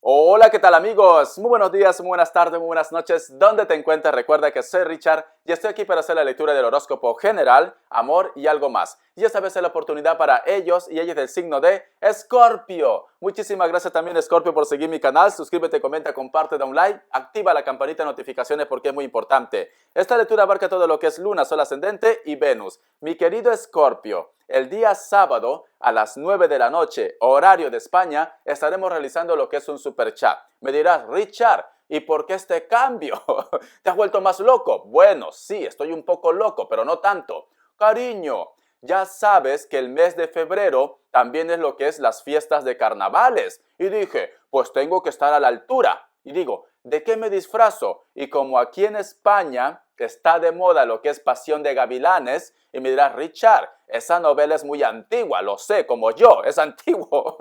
Hola, ¿qué tal amigos? Muy buenos días, muy buenas tardes, muy buenas noches. ¿Dónde te encuentras? Recuerda que soy Richard y estoy aquí para hacer la lectura del horóscopo general, amor y algo más. Y esta vez es la oportunidad para ellos y ellas del signo de Escorpio. Muchísimas gracias también Escorpio por seguir mi canal. Suscríbete, comenta, comparte, da un like, activa la campanita de notificaciones porque es muy importante. Esta lectura abarca todo lo que es Luna, Sol ascendente y Venus. Mi querido Escorpio, el día sábado a las 9 de la noche, horario de España, estaremos realizando lo que es un super chat. Me dirás, Richard, ¿y por qué este cambio? ¿Te has vuelto más loco? Bueno, sí, estoy un poco loco, pero no tanto. Cariño, ya sabes que el mes de febrero también es lo que es las fiestas de carnavales. Y dije, pues tengo que estar a la altura. Y digo, ¿de qué me disfrazo? Y como aquí en España está de moda lo que es Pasión de Gavilanes, y me dirás, Richard, esa novela es muy antigua, lo sé, como yo, es antiguo.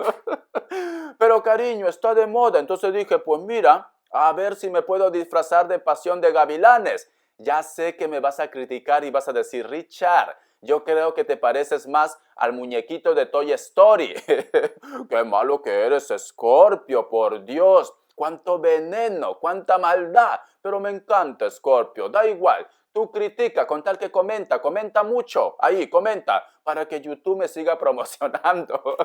Pero cariño, está de moda. Entonces dije, pues mira, a ver si me puedo disfrazar de Pasión de Gavilanes. Ya sé que me vas a criticar y vas a decir, Richard, yo creo que te pareces más al muñequito de Toy Story. Qué malo que eres, Scorpio, por Dios. Cuánto veneno, cuánta maldad. Pero me encanta, Scorpio, da igual. Tú critica con tal que comenta mucho. Ahí, comenta, para que YouTube me siga promocionando.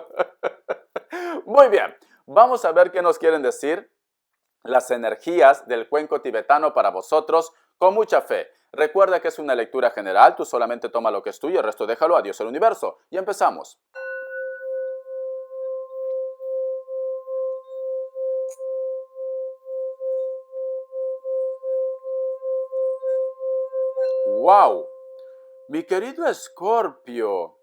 Muy bien, vamos a ver qué nos quieren decir las energías del cuenco tibetano para vosotros con mucha fe. Recuerda que es una lectura general, tú solamente toma lo que es tuyo, el resto déjalo a Dios el universo. Y empezamos. ¡Wow! Mi querido Escorpio,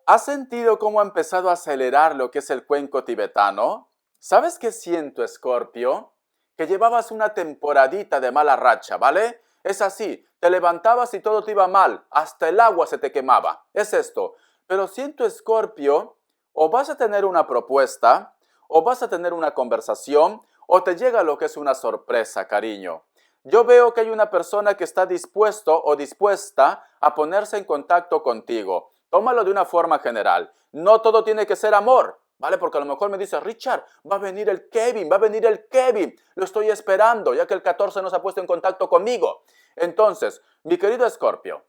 ¿has sentido cómo ha empezado a acelerar lo que es el cuenco tibetano? ¿Sabes qué siento, Escorpio? Que llevabas una temporadita de mala racha, ¿vale? Es así, te levantabas y todo te iba mal, hasta el agua se te quemaba. Es esto. Pero siento, Escorpio, o vas a tener una propuesta, o vas a tener una conversación, o te llega lo que es una sorpresa, cariño. Yo veo que hay una persona que está dispuesto o dispuesta a ponerse en contacto contigo. Tómalo de una forma general. No todo tiene que ser amor, ¿vale? Porque a lo mejor me dice, Richard, va a venir el Kevin, va a venir el Kevin. Lo estoy esperando, ya que el 14 nos ha puesto en contacto conmigo. Entonces, mi querido Escorpio,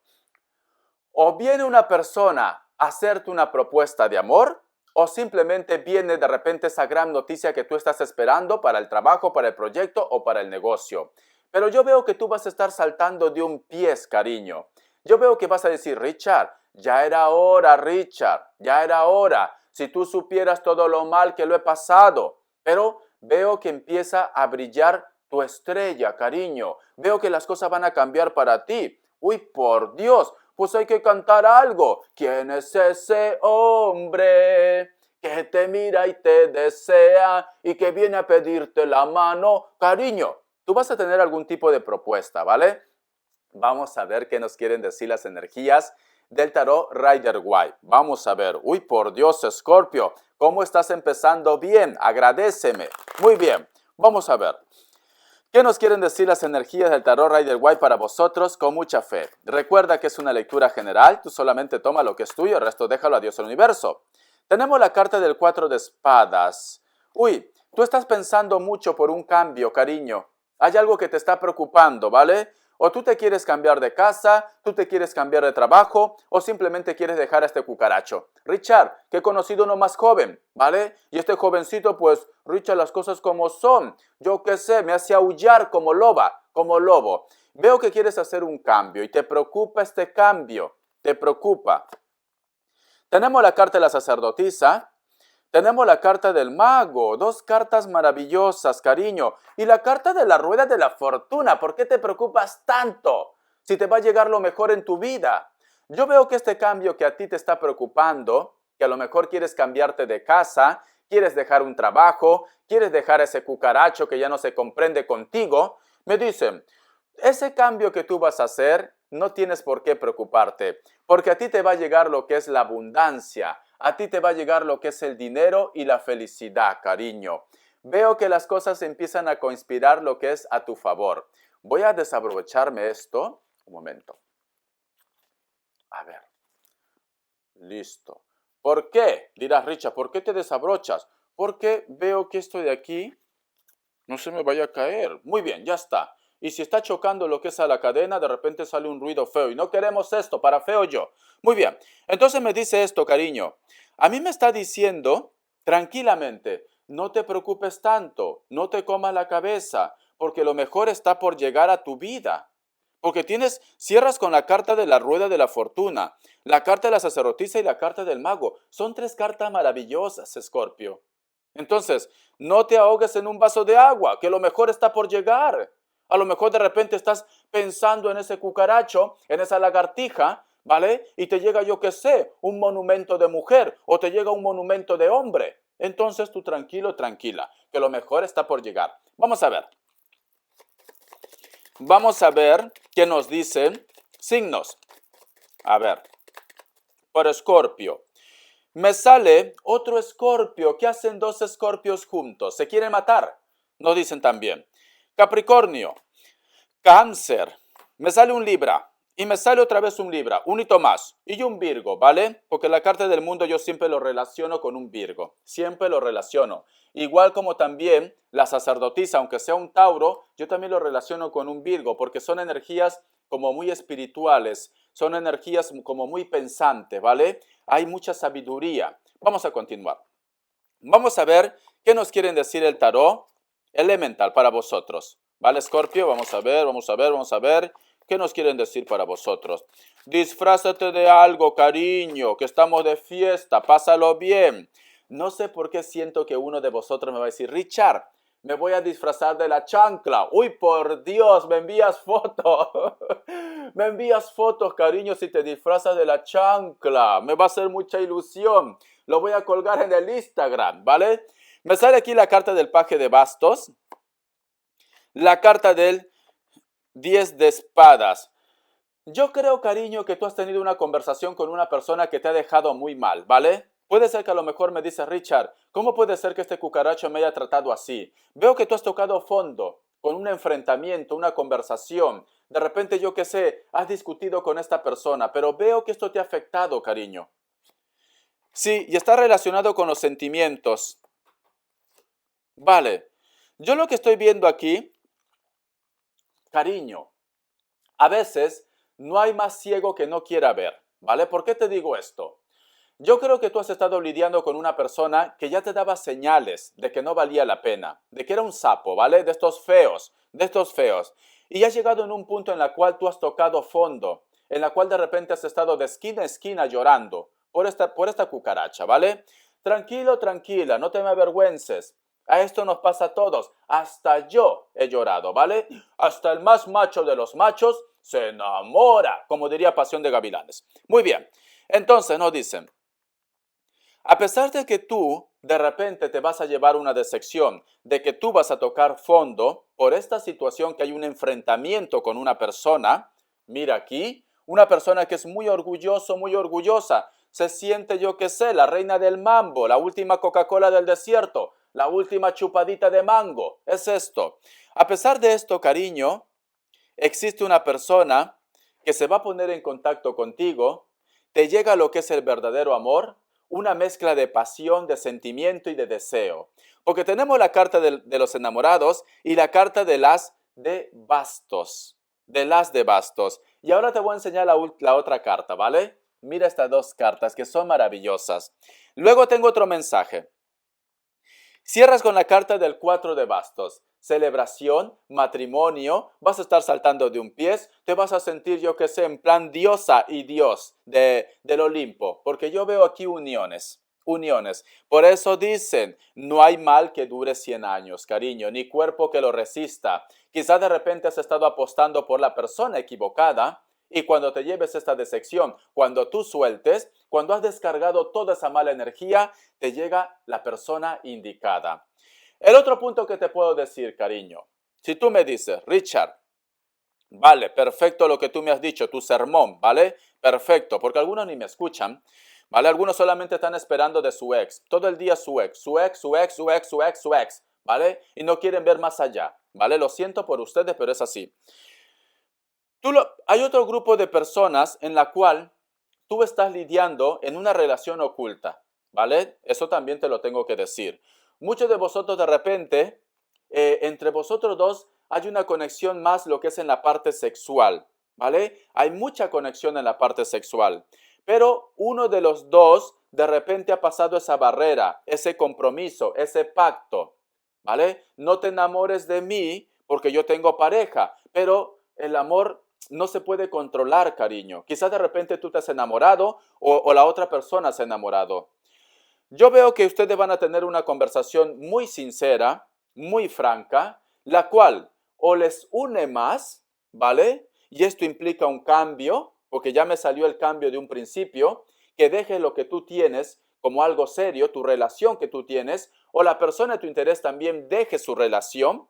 o viene una persona a hacerte una propuesta de amor, o simplemente viene de repente esa gran noticia que tú estás esperando para el trabajo, para el proyecto o para el negocio. Pero yo veo que tú vas a estar saltando de un pie, cariño. Yo veo que vas a decir, Richard, ya era hora, Richard, ya era hora. Si tú supieras todo lo mal que lo he pasado. Pero veo que empieza a brillar tu estrella, cariño. Veo que las cosas van a cambiar para ti. Uy, por Dios, pues hay que cantar algo. ¿Quién es ese hombre que te mira y te desea y que viene a pedirte la mano? Cariño, tú vas a tener algún tipo de propuesta, ¿vale? Vamos a ver qué nos quieren decir las energías del tarot Rider White. Vamos a ver. Uy, por Dios, Escorpio, ¿cómo estás empezando bien? Agradéceme. Muy bien, vamos a ver. ¿Qué nos quieren decir las energías del tarot Rider White para vosotros con mucha fe? Recuerda que es una lectura general, tú solamente toma lo que es tuyo, el resto déjalo a Dios el universo. Tenemos la carta del 4 de espadas. Uy, tú estás pensando mucho por un cambio, cariño. Hay algo que te está preocupando, ¿vale? O tú te quieres cambiar de casa, tú te quieres cambiar de trabajo, o simplemente quieres dejar a este cucaracho. Richard, que he conocido uno más joven, ¿vale? Y este jovencito, pues, Richard, las cosas como son. Yo qué sé, me hace aullar como loba, como lobo. Veo que quieres hacer un cambio y te preocupa este cambio, te preocupa. Tenemos la carta de la sacerdotisa, tenemos la carta del mago, dos cartas maravillosas, cariño. Y la carta de la rueda de la fortuna, ¿por qué te preocupas tanto? Si te va a llegar lo mejor en tu vida. Yo veo que este cambio que a ti te está preocupando, que a lo mejor quieres cambiarte de casa, quieres dejar un trabajo, quieres dejar ese cucaracho que ya no se comprende contigo, me dicen, ese cambio que tú vas a hacer, no tienes por qué preocuparte, porque a ti te va a llegar lo que es la abundancia, a ti te va a llegar lo que es el dinero y la felicidad, cariño. Veo que las cosas empiezan a conspirar lo que es a tu favor. Voy a desabrocharme esto. Un momento. A ver. Listo. ¿Por qué? Dirás, Richard, ¿por qué te desabrochas? Porque veo que esto de aquí No se me vaya a caer. Muy bien, ya está. Y si está chocando lo que es a la cadena, de repente sale un ruido feo. Y no queremos esto, para feo yo. Muy bien. Entonces me dice esto, cariño. A mí me está diciendo, tranquilamente, no te preocupes tanto, no te comas la cabeza, porque lo mejor está por llegar a tu vida. Porque cierras con la carta de la rueda de la fortuna, la carta de la sacerdotisa y la carta del mago. Son tres cartas maravillosas, Escorpio. Entonces, no te ahogues en un vaso de agua, que lo mejor está por llegar. A lo mejor de repente estás pensando en ese cucaracho, en esa lagartija, ¿vale? Y te llega, yo qué sé, un monumento de mujer o te llega un monumento de hombre. Entonces tú tranquilo, tranquila, que lo mejor está por llegar. Vamos a ver. Vamos a ver qué nos dicen signos. A ver, por Escorpio. Me sale otro Escorpio. ¿Qué hacen dos Escorpios juntos? ¿Se quieren matar? Nos dicen también. Capricornio. Cáncer. Me sale un Libra. Y me sale otra vez un Libra. Un hito más. Y un Virgo, ¿vale? Porque la carta del mundo yo siempre lo relaciono con un Virgo. Siempre lo relaciono. Igual como también la sacerdotisa, aunque sea un Tauro, yo también lo relaciono con un Virgo. Porque son energías como muy espirituales. Son energías como muy pensantes, ¿vale? Hay mucha sabiduría. Vamos a continuar. Vamos a ver qué nos quieren decir el tarot elemental para vosotros. ¿Vale, Escorpio? Vamos a ver, vamos a ver, vamos a ver. ¿Qué nos quieren decir para vosotros? Disfrázate de algo, cariño, que estamos de fiesta, pásalo bien. No sé por qué siento que uno de vosotros me va a decir, Richard, me voy a disfrazar de la chancla. Uy, por Dios, me envías fotos. Me envías fotos, cariño, si te disfrazas de la chancla. Me va a hacer mucha ilusión. Lo voy a colgar en el Instagram, ¿vale? Me sale aquí la carta del paje de bastos. La carta del 10 de espadas. Yo creo, cariño, que tú has tenido una conversación con una persona que te ha dejado muy mal, ¿vale? Puede ser que a lo mejor me dices, Richard, ¿cómo puede ser que este cucaracho me haya tratado así? Veo que tú has tocado fondo con un enfrentamiento, una conversación. De repente, yo qué sé, has discutido con esta persona, pero veo que esto te ha afectado, cariño. Sí, y está relacionado con los sentimientos. Vale. Yo lo que estoy viendo aquí, cariño, a veces no hay más ciego que no quiera ver, ¿vale? ¿Por qué te digo esto? Yo creo que tú has estado lidiando con una persona que ya te daba señales de que no valía la pena, de que era un sapo, ¿vale? De estos feos, de estos feos. Y has llegado en un punto en la cual tú has tocado fondo, en la cual de repente has estado de esquina a esquina llorando por esta cucaracha, ¿vale? Tranquilo, tranquila, no te me avergüences. A esto nos pasa a todos. Hasta yo he llorado, ¿vale? Hasta el más macho de los machos se enamora, como diría Pasión de Gavilanes. Muy bien. Entonces nos dicen, a pesar de que tú de repente te vas a llevar una decepción, de que tú vas a tocar fondo por esta situación que hay un enfrentamiento con una persona, mira aquí, una persona que es muy orgulloso, muy orgullosa, se siente, yo qué sé, la reina del mambo, la última Coca-Cola del desierto, la última chupadita de mango, es esto. A pesar de esto, cariño, existe una persona que se va a poner en contacto contigo, te llega lo que es el verdadero amor, una mezcla de pasión, de sentimiento y de deseo. Porque tenemos la carta de los enamorados y la carta de las de bastos. De las de bastos. Y ahora te voy a enseñar la otra carta, ¿vale? Mira estas dos cartas que son maravillosas. Luego tengo otro mensaje. Cierras con la carta del 4 de bastos. Celebración, matrimonio, vas a estar saltando de un pie, te vas a sentir, yo que sé, en plan diosa y dios del Olimpo, porque yo veo aquí uniones, uniones. Por eso dicen, no hay mal que dure 100 años, cariño, ni cuerpo que lo resista. Quizás de repente has estado apostando por la persona equivocada, y cuando te lleves esta decepción, cuando tú sueltes, cuando has descargado toda esa mala energía, te llega la persona indicada. El otro punto que te puedo decir, cariño, si tú me dices, Richard, vale, perfecto lo que tú me has dicho, tu sermón, ¿vale? Perfecto, porque algunos ni me escuchan, ¿vale? Algunos solamente están esperando de su ex, todo el día su ex, su ex, su ex, su ex, su ex, su ex, ¿vale? Y no quieren ver más allá, ¿vale? Lo siento por ustedes, pero es así. Hay otro grupo de personas en la cual tú estás lidiando en una relación oculta, ¿vale? Eso también te lo tengo que decir. Muchos de vosotros de repente entre vosotros dos hay una conexión más lo que es en la parte sexual, ¿vale? Hay mucha conexión en la parte sexual, pero uno de los dos de repente ha pasado esa barrera, ese compromiso, ese pacto, ¿vale? No te enamores de mí porque yo tengo pareja, pero el amor no se puede controlar, cariño. Quizás de repente tú te has enamorado o la otra persona se ha enamorado. Yo veo que ustedes van a tener una conversación muy sincera, muy franca, la cual o les une más, ¿vale? Y esto implica un cambio, porque ya me salió el cambio de un principio, que dejes lo que tú tienes como algo serio, tu relación que tú tienes, o la persona de tu interés también deje su relación.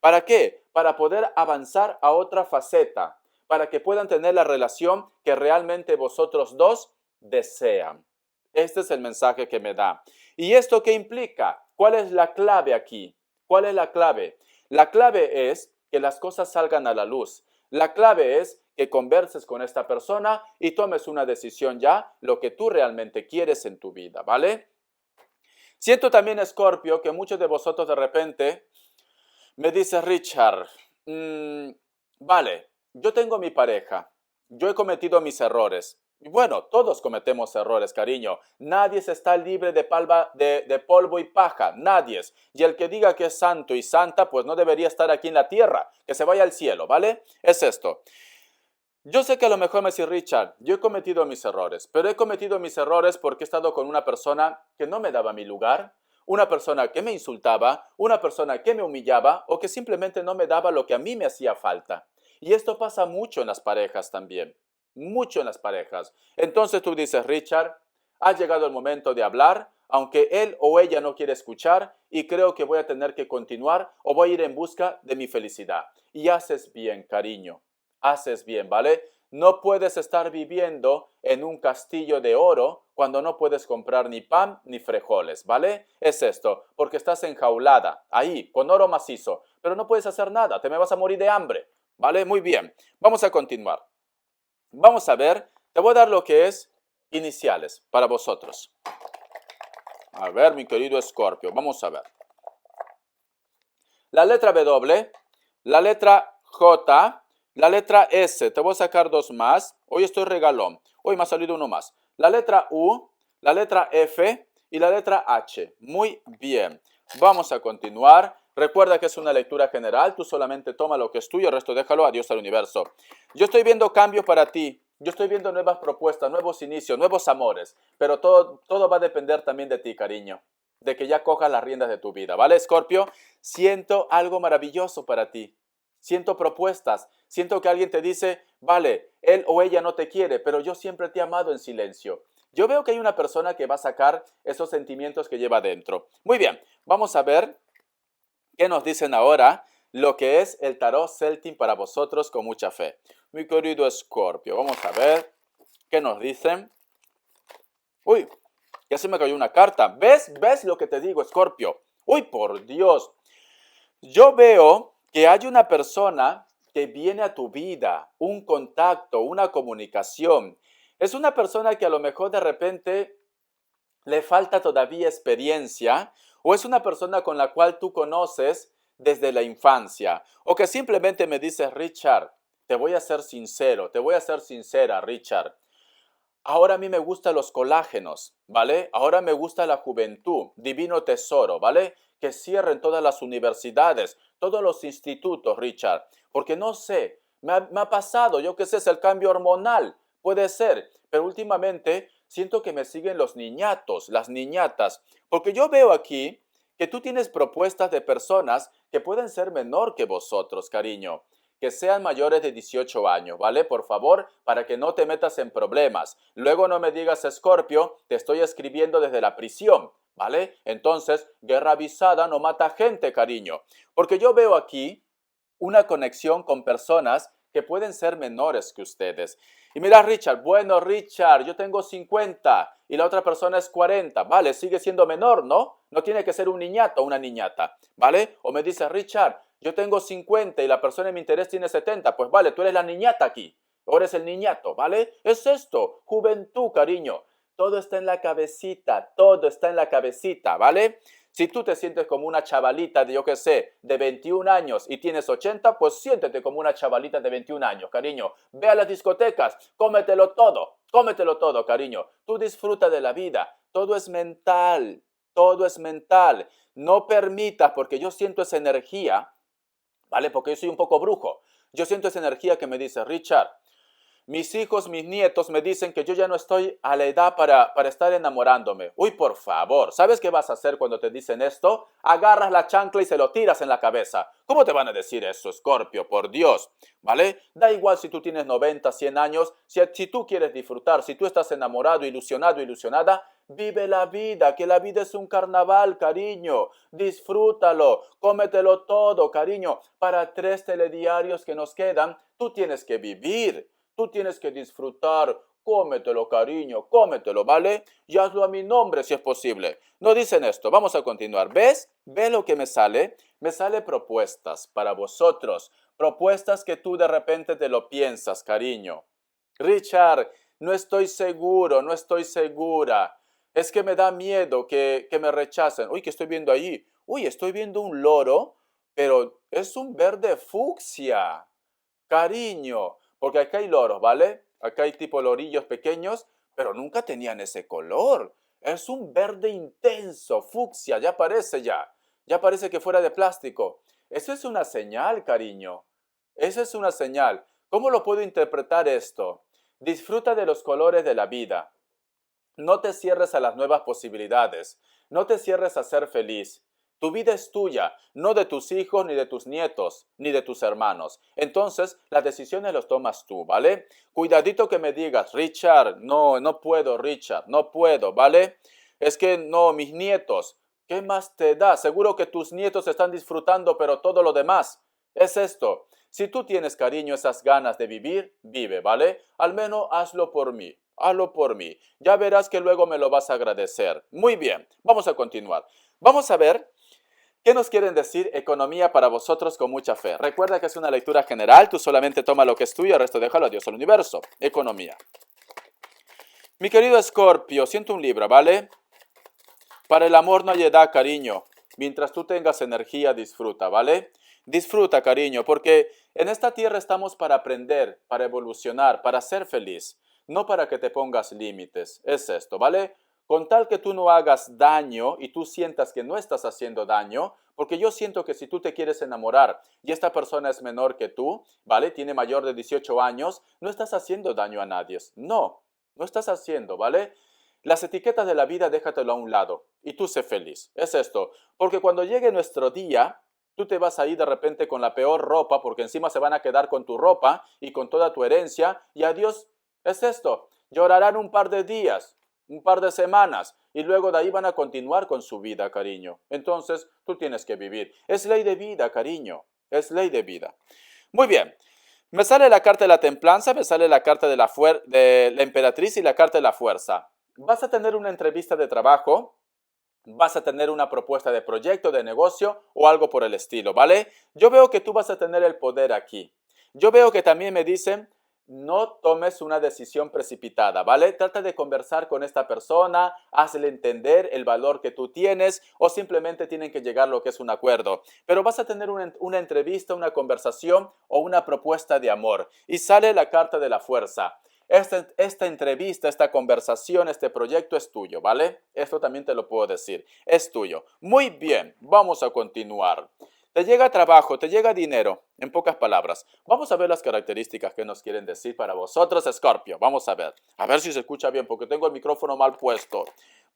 ¿Para qué? Para poder avanzar a otra faceta, para que puedan tener la relación que realmente vosotros dos desean. Este es el mensaje que me da. ¿Y esto qué implica? ¿Cuál es la clave aquí? ¿Cuál es la clave? La clave es que las cosas salgan a la luz. La clave es que converses con esta persona y tomes una decisión ya, lo que tú realmente quieres en tu vida, ¿vale? Siento también, Scorpio, que muchos de vosotros de repente me dice Richard, vale, yo tengo mi pareja, yo he cometido mis errores. Y bueno, todos cometemos errores, cariño. Nadie se está libre de polvo y paja, nadie. Y el que diga que es santo y santa, pues no debería estar aquí en la tierra, que se vaya al cielo, ¿vale? Es esto. Yo sé que a lo mejor me dice Richard, yo he cometido mis errores, pero he cometido mis errores porque he estado con una persona que no me daba mi lugar, una persona que me insultaba, una persona que me humillaba o que simplemente no me daba lo que a mí me hacía falta. Y esto pasa mucho en las parejas también, mucho en las parejas. Entonces tú dices, Richard, ha llegado el momento de hablar, aunque él o ella no quiere escuchar, y creo que voy a tener que continuar o voy a ir en busca de mi felicidad. Y haces bien, cariño. Haces bien, ¿vale? No puedes estar viviendo en un castillo de oro cuando no puedes comprar ni pan ni frijoles, ¿vale? Es esto, porque estás enjaulada, ahí, con oro macizo, pero no puedes hacer nada, te me vas a morir de hambre, ¿vale? Muy bien, vamos a continuar. Vamos a ver, te voy a dar lo que es iniciales para vosotros. A ver, mi querido Scorpio, vamos a ver. La letra W, la letra J, la letra S, te voy a sacar dos más. Hoy estoy regalón. Hoy me ha salido uno más. La letra U, la letra F y la letra H. Muy bien. Vamos a continuar. Recuerda que es una lectura general. Tú solamente toma lo que es tuyo, el resto déjalo a Dios al universo. Yo estoy viendo cambios para ti. Yo estoy viendo nuevas propuestas, nuevos inicios, nuevos amores. Pero todo va a depender también de ti, cariño. De que ya cojas las riendas de tu vida. ¿Vale, Scorpio? Siento algo maravilloso para ti. Siento propuestas. Siento que alguien te dice, vale, él o ella no te quiere, pero yo siempre te he amado en silencio. Yo veo que hay una persona que va a sacar esos sentimientos que lleva dentro. Muy bien, vamos a ver qué nos dicen ahora lo que es el tarot Celtic para vosotros con mucha fe. Mi querido Scorpio, vamos a ver qué nos dicen. Uy, ya se me cayó una carta. ¿Ves? ¿Ves lo que te digo, Scorpio? Uy, por Dios. Yo veo que hay una persona que viene a tu vida, un contacto, una comunicación. Es una persona que a lo mejor de repente le falta todavía experiencia o es una persona con la cual tú conoces desde la infancia o que simplemente me dice, Richard, te voy a ser sincero, te voy a ser sincera, Richard. Ahora a mí me gustan los colágenos, ¿vale? Ahora me gusta la juventud, divino tesoro, ¿vale? Que cierren todas las universidades, todos los institutos, Richard, porque no sé, me ha pasado, yo qué sé, es el cambio hormonal, puede ser, pero últimamente siento que me siguen los niñatos, las niñatas, porque yo veo aquí que tú tienes propuestas de personas que pueden ser menor que vosotros, cariño, que sean mayores de 18 años, ¿vale? Por favor, para que no te metas en problemas. Luego no me digas, Scorpio, te estoy escribiendo desde la prisión, ¿vale? Entonces, guerra avisada no mata gente, cariño. Porque yo veo aquí una conexión con personas que pueden ser menores que ustedes. Y mira, Richard, bueno, Richard, yo tengo 50 y la otra persona es 40, ¿vale? Sigue siendo menor, ¿no? No tiene que ser un niñato o una niñata, ¿vale? O me dice, Richard, yo tengo 50 y la persona de mi interés tiene 70, pues vale, tú eres la niñata aquí, o eres el niñato, ¿vale? Es esto, juventud, cariño. Todo está en la cabecita, todo está en la cabecita, ¿vale? Si tú te sientes como una chavalita de, yo qué sé, de 21 años y tienes 80, pues siéntete como una chavalita de 21 años, cariño. Ve a las discotecas, cómetelo todo, cariño. Tú disfruta de la vida. Todo es mental, todo es mental. No permitas, porque yo siento esa energía, ¿vale? Porque yo soy un poco brujo. Yo siento esa energía que me dice, Richard, mis hijos, mis nietos me dicen que yo ya no estoy a la edad para estar enamorándome. Uy, por favor, ¿sabes qué vas a hacer cuando te dicen esto? Agarras la chancla y se lo tiras en la cabeza. ¿Cómo te van a decir eso, Escorpio? Por Dios, ¿vale? Da igual si tú tienes 90, 100 años, si tú quieres disfrutar, si tú estás enamorado, ilusionado, ilusionada, vive la vida, que la vida es un carnaval, cariño. Disfrútalo, cómetelo todo, cariño. Para 3 telediarios que nos quedan, tú tienes que vivir. Tú tienes que disfrutar, cómetelo, cariño, cómetelo, ¿vale? Y hazlo a mi nombre si es posible. No dicen esto, vamos a continuar. ¿Ves? ¿Ves lo que me sale? Me sale propuestas para vosotros, propuestas que tú de repente te lo piensas, cariño. Richard, no estoy seguro, no estoy segura. Es que me da miedo que me rechacen. Uy, ¿qué estoy viendo ahí? Uy, estoy viendo un loro, pero es un verde fucsia. Cariño, porque acá hay loros, ¿vale? Acá hay tipo lorillos pequeños, pero nunca tenían ese color. Es un verde intenso, fucsia, ya parece ya. Ya parece que fuera de plástico. Eso es una señal, cariño. Eso es una señal. ¿Cómo lo puedo interpretar esto? Disfruta de los colores de la vida. No te cierres a las nuevas posibilidades. No te cierres a ser feliz. Tu vida es tuya, no de tus hijos, ni de tus nietos, ni de tus hermanos. Entonces, las decisiones las tomas tú, ¿vale? Cuidadito que me digas, Richard, no puedo, Richard, no puedo, ¿vale? Es que no, mis nietos, ¿qué más te da? Seguro que tus nietos están disfrutando, pero todo lo demás es esto. Si tú tienes cariño, esas ganas de vivir, vive, ¿vale? Al menos hazlo por mí. Hazlo por mí. Ya verás que luego me lo vas a agradecer. Muy bien, vamos a continuar. Vamos a ver qué nos quieren decir economía para vosotros con mucha fe. Recuerda que es una lectura general, tú solamente toma lo que es tuyo, el resto déjalo a Dios, al universo. Economía. Mi querido Escorpio, siento un libro, ¿vale? Para el amor no hay edad, cariño. Mientras tú tengas energía, disfruta, ¿vale? Disfruta, cariño, porque en esta tierra estamos para aprender, para evolucionar, para ser feliz, no para que te pongas límites. Es esto, ¿vale? Con tal que tú no hagas daño y tú sientas que no estás haciendo daño, porque yo siento que si tú te quieres enamorar y esta persona es menor que tú, ¿vale? Tiene mayor de 18 años, no estás haciendo daño a nadie. No, no estás haciendo, ¿vale? Las etiquetas de la vida déjatelo a un lado y tú sé feliz. Es esto, porque cuando llegue nuestro día, tú te vas a ir de repente con la peor ropa porque encima se van a quedar con tu ropa y con toda tu herencia y adiós. Es esto, llorarán un par de días, un par de semanas y luego de ahí van a continuar con su vida, cariño. Entonces tú tienes que vivir. Es ley de vida, cariño. Es ley de vida. Muy bien. Me sale la carta de la templanza, me sale la carta de la emperatriz y la carta de la fuerza. Vas a tener una entrevista de trabajo, vas a tener una propuesta de proyecto, de negocio o algo por el estilo, ¿vale? Yo veo que tú vas a tener el poder aquí. Yo veo que también me dicen, no tomes una decisión precipitada, ¿vale? Trata de conversar con esta persona, hazle entender el valor que tú tienes o simplemente tienen que llegar a lo que es un acuerdo. Pero vas a tener una entrevista, una conversación o una propuesta de amor y sale la carta de la fuerza. Esta entrevista, esta conversación, este proyecto es tuyo, ¿vale? Esto también te lo puedo decir, es tuyo. Muy bien, vamos a continuar. Te llega trabajo, te llega dinero, en pocas palabras. Vamos a ver las características que nos quieren decir para vosotros, Escorpio. Vamos a ver si se escucha bien, porque tengo el micrófono mal puesto.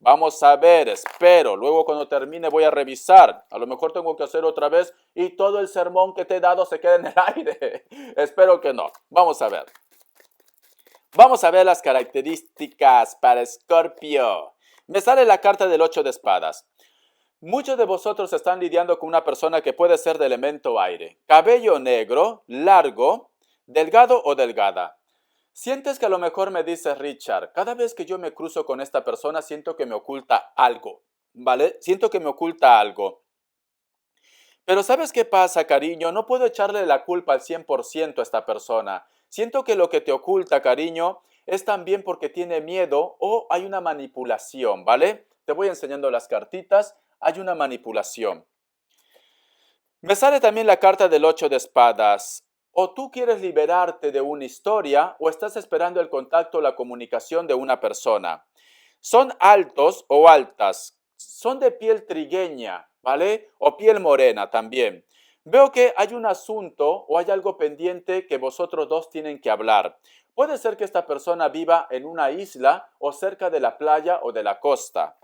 Vamos a ver, espero. Luego cuando termine voy a revisar. A lo mejor tengo que hacer otra vez y todo el sermón que te he dado se queda en el aire. Espero que no. Vamos a ver. Vamos a ver las características para Escorpio. Me sale la carta del 8 de espadas. Muchos de vosotros están lidiando con una persona que puede ser de elemento aire. Cabello negro, largo, delgado o delgada. Sientes que a lo mejor me dice Richard, cada vez que yo me cruzo con esta persona siento que me oculta algo, ¿vale? Siento que me oculta algo. Pero ¿sabes qué pasa, cariño? No puedo echarle la culpa al 100% a esta persona. Siento que lo que te oculta, cariño, es también porque tiene miedo o hay una manipulación, ¿vale? Te voy enseñando las cartitas. hay una manipulación. Me sale también la carta del 8 de espadas. O tú quieres liberarte de una historia o estás esperando el contacto o la comunicación de una persona. Son altos o altas, son de piel trigueña, ¿vale? O piel morena también. Veo que hay un asunto o hay algo pendiente que vosotros dos tienen que hablar. Puede ser que esta persona viva en una isla o cerca de la playa o de la costa.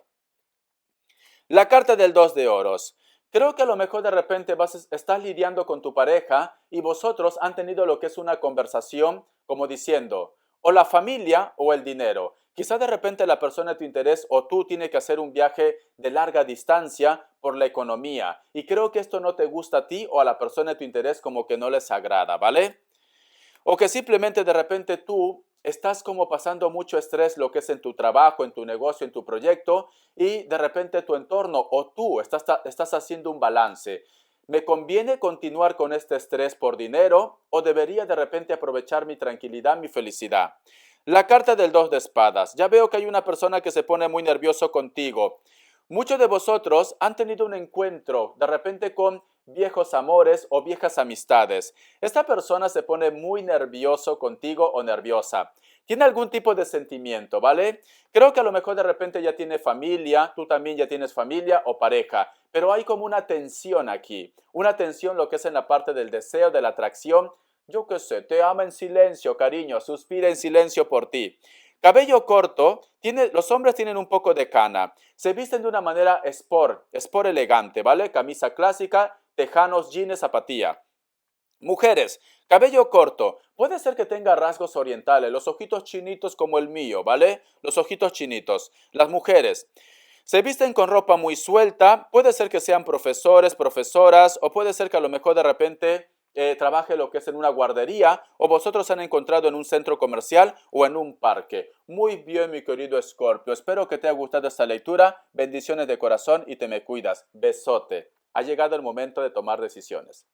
La carta del 2 de oros. Creo que a lo mejor de repente estás lidiando con tu pareja y vosotros han tenido lo que es una conversación como diciendo, o la familia o el dinero. Quizá de repente la persona de tu interés o tú tienes que hacer un viaje de larga distancia por la economía. Y creo que esto no te gusta a ti o a la persona de tu interés como que no les agrada, ¿vale? O que simplemente de repente tú estás como pasando mucho estrés lo que es en tu trabajo, en tu negocio, en tu proyecto y de repente tu entorno o tú estás haciendo un balance. ¿Me conviene continuar con este estrés por dinero o debería de repente aprovechar mi tranquilidad, mi felicidad? La carta del 2 de espadas. Ya veo que hay una persona que se pone muy nervioso contigo. Muchos de vosotros han tenido un encuentro de repente con viejos amores o viejas amistades. Esta persona se pone muy nervioso contigo o nerviosa. Tiene algún tipo de sentimiento, ¿vale? Creo que a lo mejor de repente ya tiene familia, tú también ya tienes familia o pareja, pero hay como una tensión aquí. Una tensión lo que es en la parte del deseo, de la atracción. Yo qué sé, te ama en silencio, cariño, suspira en silencio por ti. Cabello corto, los hombres tienen un poco de cana. Se visten de una manera sport elegante, ¿vale? Camisa clásica, tejanos, jeans, zapatilla. Mujeres, cabello corto. Puede ser que tenga rasgos orientales, los ojitos chinitos como el mío, ¿vale? Los ojitos chinitos. Las mujeres. Se visten con ropa muy suelta, puede ser que sean profesores, profesoras, o puede ser que a lo mejor de repente trabaje lo que es en una guardería, o vosotros se han encontrado en un centro comercial o en un parque. Muy bien, mi querido Escorpio. Espero que te haya gustado esta lectura. Bendiciones de corazón y te me cuidas. Besote. Ha llegado el momento de tomar decisiones.